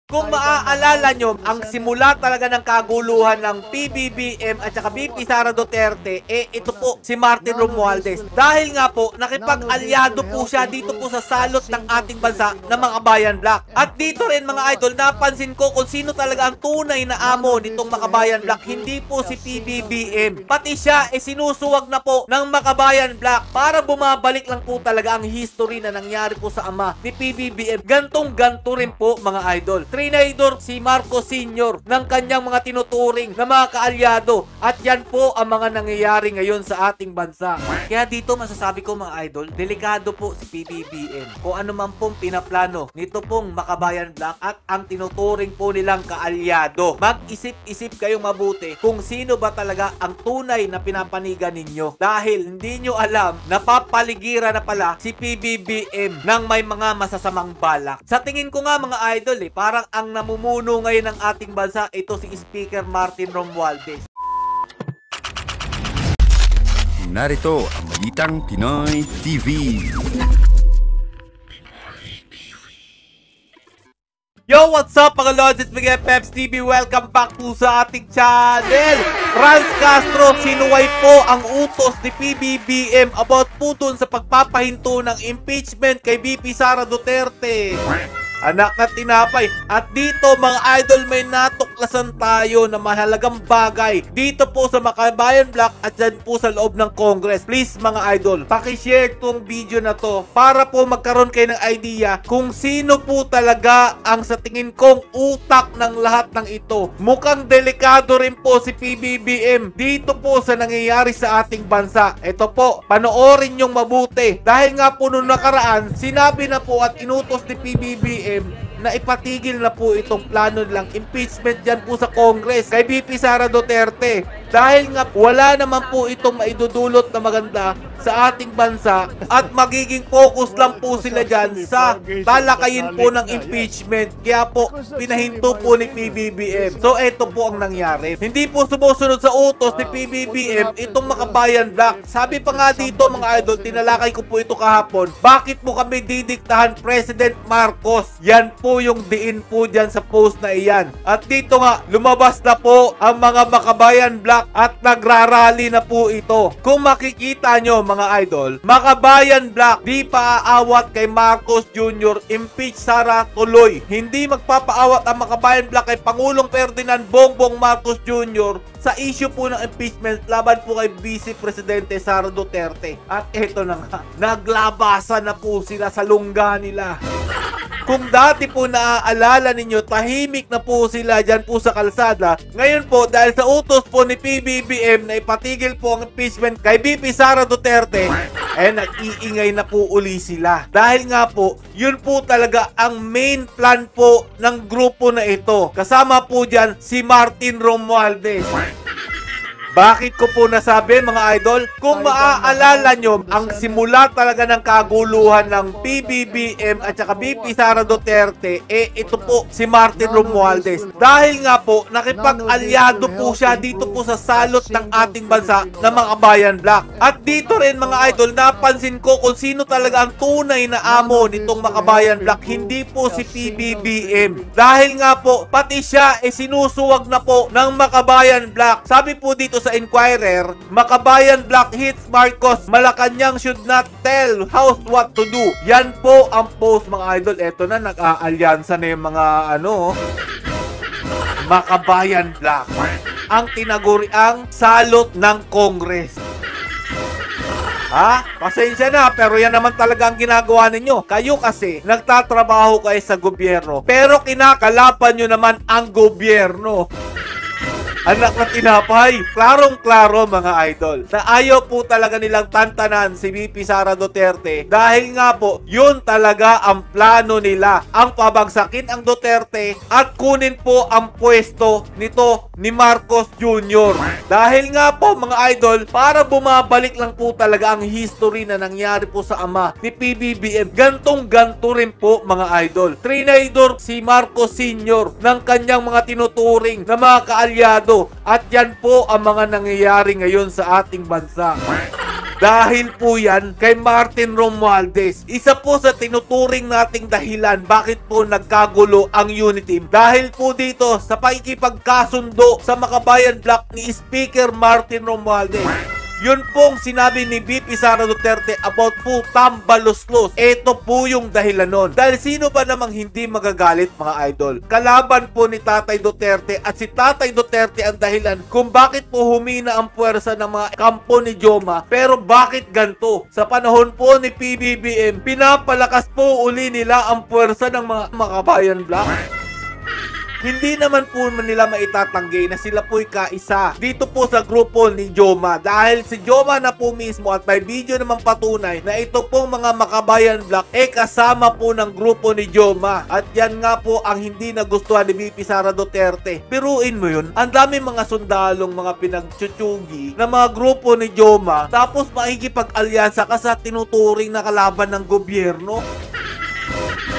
Kung maaalala nyo, ang simula talaga ng kaguluhan ng PBBM at saka VP Sara Duterte, ito po si Martin Romualdez. Dahil nga po, nakipag-alyado po siya dito po sa salot ng ating bansa ng mga Bayan Black. At dito rin mga idol, napansin ko kung sino talaga ang tunay na amo nitong Makabayan Black. Hindi po si PBBM. Pati siya sinusuwag na po ng Makabayan Black para bumabalik lang po talaga ang history na nangyari po sa ama ni PBBM. Gantong-ganto rin po mga idol. Trinidor si Marcos Sr. ng kanyang mga tinuturing na mga kaalyado. At yan po ang mga nangyayari ngayon sa ating bansa. Kaya dito masasabi ko mga idol, delikado po si PBBM. Kung ano man pong pinaplano nito pong Makabayan Black at ang tinuturing po nilang kaalyado. Mag-isip-isip kayong mabuti kung sino ba talaga ang tunay na pinapanigan ninyo. Dahil hindi nyo alam, napapaligiran na pala si PBBM ng may mga masasamang balak. Sa tingin ko nga mga idol parang ang namumuno ngayon ng ating bansa, ito si Speaker Martin Romualdez. Narito ang Balitang Pinoy TV. Yo, what's up mga Lods? It's Miguel Peps TV. Welcome back po sa ating channel. Franz Castro, sinuway po ang utos ni PBBM about po dun sa pagpapahinto ng impeachment kay VP Sara Duterte. Anak na tinapay. At dito mga idol, may natuklasan tayo na mahalagang bagay dito po sa Makabayan Black at dyan po sa loob ng Congress. Please mga idol, pakishare tong video na to para po magkaroon kayo ng idea kung sino po talaga ang sa tingin kong utak ng lahat ng ito. Mukhang delikado rin po si PBBM dito po sa nangyayari sa ating bansa. Ito po, panoorin nyong mabuti. Dahil nga po nung nakaraan, sinabi na po at inutos ni PBBM na ipatigil na po itong plano nilang impeachment dyan po sa Congress kay VP Sara Duterte. Dahil nga wala naman po itong maidudulot na maganda sa ating bansa at magiging focus lang po sila dyan sa talakayin po ng impeachment. Kaya po pinahinto po ni PBBM. So eto po ang nangyari. Hindi po sumusunod sa utos ni PBBM itong Makabayan Black. Sabi pa nga dito mga idol, tinalakay ko po ito kahapon. Bakit mo kami didiktahan President Marcos? Yan po yung diin po dyan sa post na iyan. At dito nga, lumabas na po ang mga Makabayan Black at nagrarally na po ito. Kung makikita nyo mga idol, Makabayan Black di pa aawat kay Marcos Jr. Impeach Sara tuloy. Hindi magpapaawat ang Makabayan Black kay Pangulong Ferdinand Bongbong Marcos Jr. sa issue po ng impeachment laban po kay Vice Presidente Sara Duterte. At eto na nga, naglabasan na po sila sa lungga nila. Kung dati po naaalala ninyo, tahimik na po sila dyan po sa kalsada. Ngayon po, dahil sa utos po ni PBBM na ipatigil po ang impeachment kay VP Sara Duterte, nag-iingay na po uli sila. Dahil nga po, yun po talaga ang main plan po ng grupo na ito. Kasama po dyan si Martin Romualdez. Bakit ko po nasabi mga idol? Kung maaalala nyo, ang simula talaga ng kaguluhan ng PBBM at saka VP Sara Duterte, ito po si Martin Romualdez. Dahil nga po, nakipag-alyado po siya dito po sa salot ng ating bansa ng mga Bayan Black. At dito rin mga idol, napansin ko kung sino talaga ang tunay na amo nitong Makabayan Black. Hindi po si PBBM. Dahil nga po, pati siya sinusuwag na po ng Makabayan Black. Sabi po dito sa Inquirer, Makabayan Black hits Marcos, Malacanang should not tell House what to do. Yan po ang post mga idol. Eto na, nag-aalyansa na yung mga Makabayan Black. Ang tinaguriang salot ng Congress. Pasensya na, pero yan naman talaga ang ginagawa ninyo. Kayo kasi, nagtatrabaho kayo sa gobyerno, pero kinakalapan nyo naman ang gobyerno. Anak na tinapay. Klarong-klaro mga idol na ayaw po talaga nilang tantanan si VP Sara Duterte dahil nga po yun talaga ang plano nila, ang pabagsakin ang Duterte at kunin po ang pwesto nito ni Marcos Jr. Dahil nga po mga idol, para bumabalik lang po talaga ang history na nangyari po sa ama ni PBBM. Gantong-ganto rin po mga idol. Trinidor si Marcos Sr. ng kanyang mga tinuturing na mga kaalyado. At yan po ang mga nangyayari ngayon sa ating bansa. Dahil po yan kay Martin Romualdez. Isa po sa tinuturing nating dahilan bakit po nagkagulo ang unity team. Dahil po dito sa pakikipagkasundo sa Makabayan Black ni Speaker Martin Romualdez. Yun pong sinabi ni VP Sara Duterte about po tambaluslos. Ito po yung dahilan nun. Dahil sino ba namang hindi magagalit mga idol? Kalaban po ni Tatay Duterte at si Tatay Duterte ang dahilan kung bakit po humina ang puwersa ng mga kampo ni Joma. Pero bakit ganito? Sa panahon po ni PBBM, pinapalakas po uli nila ang puwersa ng mga Makabayan Black. Hindi naman po nila maitatanggi na sila po'y kaisa dito po sa grupo ni Joma. Dahil si Joma na po mismo at may video naman patunay na ito pong mga Makabayan Black kasama po ng grupo ni Joma. At yan nga po ang hindi nagustuhan ni VP Sara Duterte. Biruin mo yun, ang dami mga sundalong mga pinagtsutyugi na mga grupo ni Joma tapos makikipag-alyansa ka sa tinuturing na kalaban ng gobyerno.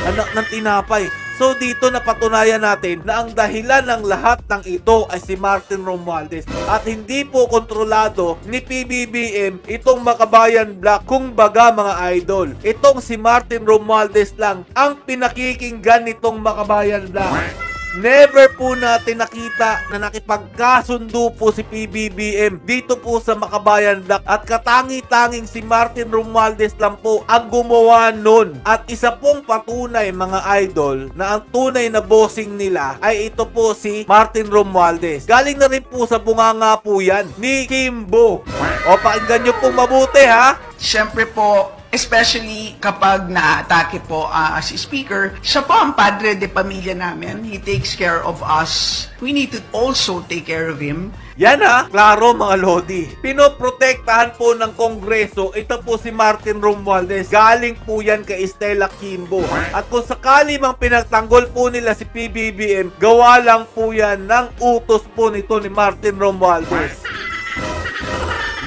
Anak ng tinapay. So dito napatunayan natin na ang dahilan ng lahat ng ito ay si Martin Romualdez at hindi po kontrolado ni PBBM itong Makabayan Black. Kung baga mga idol, itong si Martin Romualdez lang ang pinakikinggan nitong Makabayan Black. Never po natin nakita na nakipagkasundo po si PBBM dito po sa Makabayan Black at katangi-tanging si Martin Romualdez lang po ang gumawa nun. At isa pong patunay mga idol na ang tunay na bossing nila ay ito po si Martin Romualdez. Galing na rin po sa bunganga po yan ni Kimbo. O pakinggan nyo pong mabuti ha. Siyempre po, especially kapag na-atake po si Speaker, siya po ang padre de pamilya namin. He takes care of us. We need to also take care of him. Yan ha, klaro mga lodi. Pinoprotektahan po ng Kongreso, ito po si Martin Romualdez. Galing po yan kay Stella Kimbo. At kung sakali mang pinagtanggol po nila si PBBM, gawa lang po yan ng utos po nito ni Martin Romualdez.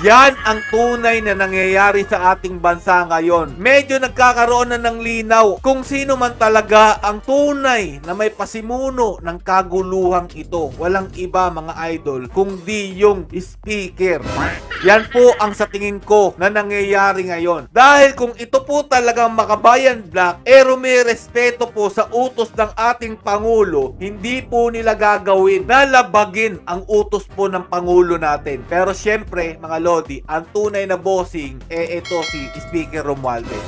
Yan ang tunay na nangyayari sa ating bansa ngayon. Medyo nagkakaroon na ng linaw kung sino man talaga ang tunay na may pasimuno ng kaguluhang ito. Walang iba mga idol kundi yung speaker. Yan po ang sa tingin ko na nangyayari ngayon. Dahil kung ito po talagang Makabayan Black, may respeto po sa utos ng ating Pangulo, hindi po nila gagawin na labagin ang utos po ng Pangulo natin. Pero syempre mga lodi, ang tunay na bossing ito si Speaker Romualdez.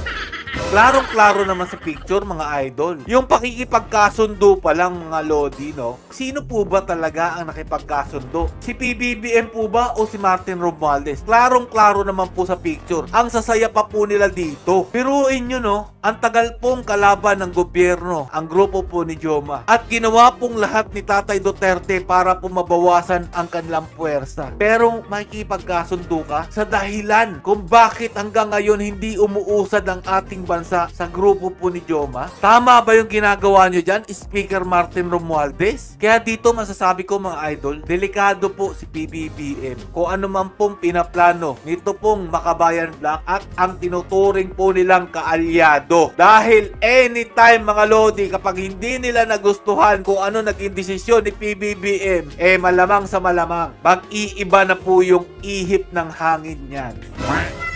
Klarong-klaro naman sa picture mga idol. Yung pakikipagkasundo pa lang mga lodi, no? Sino po ba talaga ang nakipagkasundo? Si PBBM po ba o si Martin Romualdez? Klarong-klaro naman po sa picture. Ang sasaya pa po nila dito. Piruin nyo, no? Ang tagal pong kalaban ng gobyerno, ang grupo po ni Joma. At ginawa pong lahat ni Tatay Duterte para po mabawasan ang kanilang puwersa. Pero makikipagkasundo ka sa dahilan kung bakit hanggang ngayon hindi umuusad ang ating bansa sa grupo po ni Joma. Tama ba yung ginagawa nyo dyan, Speaker Martin Romualdez? Kaya dito masasabi ko mga idol, delikado po si PBBM. Kung ano man pong pinaplano nito pong Makabayan Black at ang tinuturing po nilang kaalyado. Dahil anytime mga lodi, kapag hindi nila nagustuhan kung ano naging desisyon ni PBBM, malamang sa malamang, mag-iiba na po yung ihip ng hangin niyan.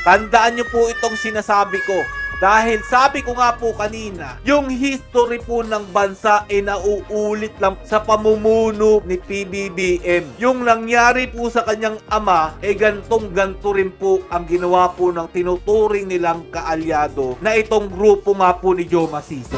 Tandaan nyo po itong sinasabi ko. Dahil sabi ko nga po kanina, yung history po ng bansa nauulit lang sa pamumuno ni PBBM. Yung nangyari po sa kanyang ama, gantong-ganto rin po ang ginawa po ng tinuturing nilang kaalyado na itong grupo nga po ni Joma Season.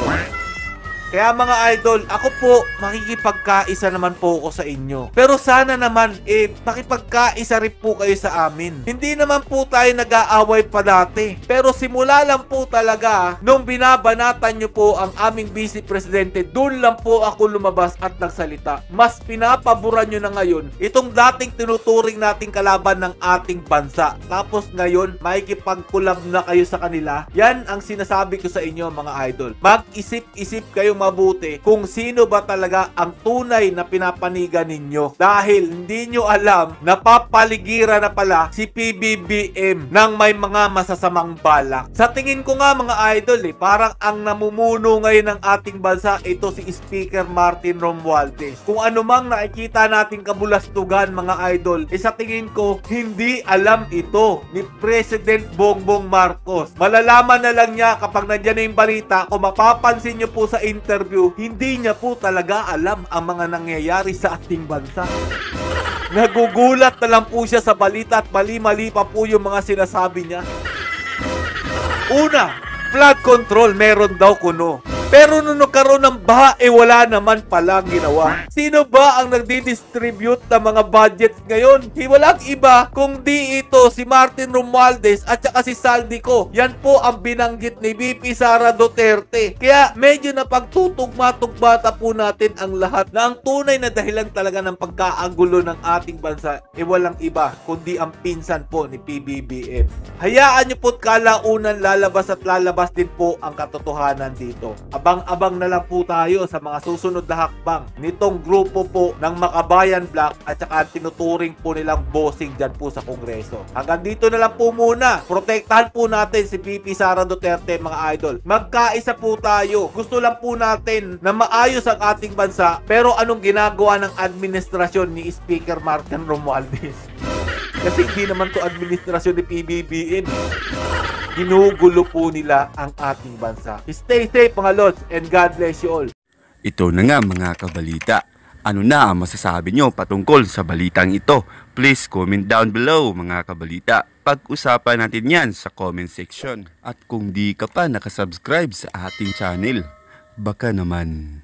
Kaya mga idol, ako po makikipagkaisa naman po ako sa inyo. Pero sana naman makipagkaisa rin po kayo sa amin. Hindi naman po tayo nag-aaway pa dati. Pero simula lang po talaga nung binabanatan nyo po ang aming Vice Presidente, doon lang po ako lumabas at nagsalita. Mas pinapaboran nyo na ngayon itong dating tinuturing nating kalaban ng ating bansa. Tapos ngayon, makikipagkulab na kayo sa kanila. Yan ang sinasabi ko sa inyo mga idol. Mag-isip-isip kayo mabuti kung sino ba talaga ang tunay na pinapanigan ninyo. Dahil hindi nyo alam na papaligiran na pala si PBBM ng may mga masasamang balak. Sa tingin ko nga mga idol, parang ang namumuno ngayon ng ating bansa ito si Speaker Martin Romualdez. Kung ano mang nakikita nating kabulastugan mga idol, sa tingin ko hindi alam ito ni President Bongbong Marcos. Malalaman na lang niya kapag nandiyan na yung balita. Kung mapapansin niyo po sa interview, hindi niya po talaga alam ang mga nangyayari sa ating bansa. Nagugulat na lang po siya sa balita at mali-mali pa po yung mga sinasabi niya. Una, flood control, meron daw kuno. Pero nung nagkaroon ng baha, wala naman palang ginawa. Sino ba ang nagdi-distribute ng mga budgets ngayon? Walang iba kung di ito si Martin Romualdez at saka si Saldico. Yan po ang binanggit ni VP Sara Duterte. Kaya medyo napagtutugma-tugbata po natin ang lahat na ang tunay na dahilan talaga ng pagkaagulo ng ating bansa walang iba kundi ang pinsan po ni PBBM. Hayaan niyo po't kalaunan lalabas at lalabas din po ang katotohanan dito. Abang-abang na lang po tayo sa mga susunod na hakbang nitong grupo po ng Makabayan Black at saka tinuturing po nilang bossing dyan po sa Kongreso. Hanggang dito na lang po muna. Protektahan po natin si VP Sara Duterte mga idol. Magkaisa po tayo. Gusto lang po natin na maayos ang ating bansa, pero anong ginagawa ng administrasyon ni Speaker Martin Romualdez? Kasi hindi naman to administrasyon ni PBBM. Ginugulo po nila ang ating bansa. Stay safe mga lods and God bless you all. Ito na nga mga kabalita. Ano na ang masasabi nyo patungkol sa balitang ito? Please comment down below mga kabalita. Pag-usapan natin yan sa comment section. At kung di ka pa nakasubscribe sa ating channel, baka naman